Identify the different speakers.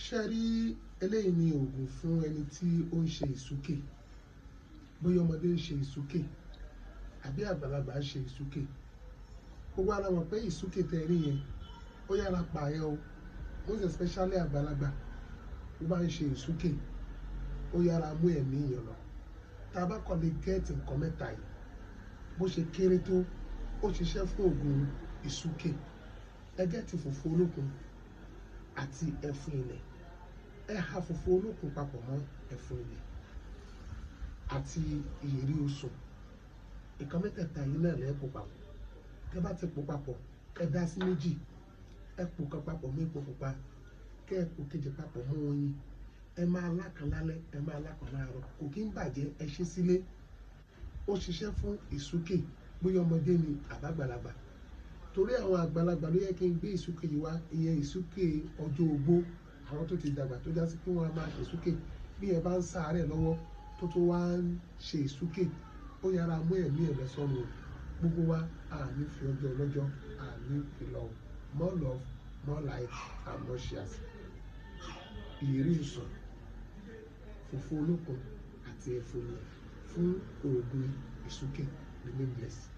Speaker 1: ṣe rí eléyìí ni oògùn fún ẹni tí ó ń ṣe ìsúkè, bóyá ọmọdé ń ṣe ìsúkè àbí àgbàlagbà ń ṣe ìsúkè. Gbogbo ara mọ̀ pé ìsúkè tẹ́ rí yẹn ó yára pààyàn o, most especially àgbàlagbà ó bá ń ṣe ìsúkè ó yára mú ẹ̀mí èèyàn lọ. Tá a bá kọ́ lè gẹ́ẹ̀tì nǹkan mẹ́ta yìí bó ṣe kéré tó, ó ṣiṣẹ́ fún oògùn ìsúkè. Ẹ gẹ́ẹ̀tì fùfú olókun àti ẹ̀fun ilẹ̀, ẹ ha fùfú olókun papọ̀ mọ́ ẹ̀fun ilẹ̀ àti ìyèrí osùn. Nǹkan mẹ́tẹ̀ẹ̀ta yìí náà lẹ́ pò papọ̀. Tẹ́ bá ti pò papọ̀, ẹ dá sí méjì, ẹ pò kan papọ̀ mọ́ epo pupa, kẹ́ ẹ pò kejì papọ̀ mọ́ oyin. Ẹ máa lákan lálẹ́, ẹ máa lákan láàárọ̀, kò kí ń bàjẹ́, ẹ ṣe sílé. Ó ṣiṣẹ́ fún ìsúkè, bóyá ọmọdé ni àbágbàlagbà. Torí àwọn àgbàlagbà ló yẹ kí n gbé ìsúkè yìí wá, ìyẹn ìsúkè ọjọ́ ogbó, àwọn tó ti dàgbà tó já sí pé wọ́n á máa ṣe ìsúkè. Bí ẹ bá ń ṣàárẹ̀ lọ́wọ́ tó wá ń ṣe ìsúkè, ó yára mú ẹ̀mí ẹ̀ lọ sọ́run. Gbogbo wa a ní fi ọjọ́ ọlọ́jọ́, a ní fi lọ. More love, more light and more shares. Ìyèrí osùn, fùfú olókun àti ẹ̀fun ilẹ̀ fún oògùn ìsúkè. Remain blessed.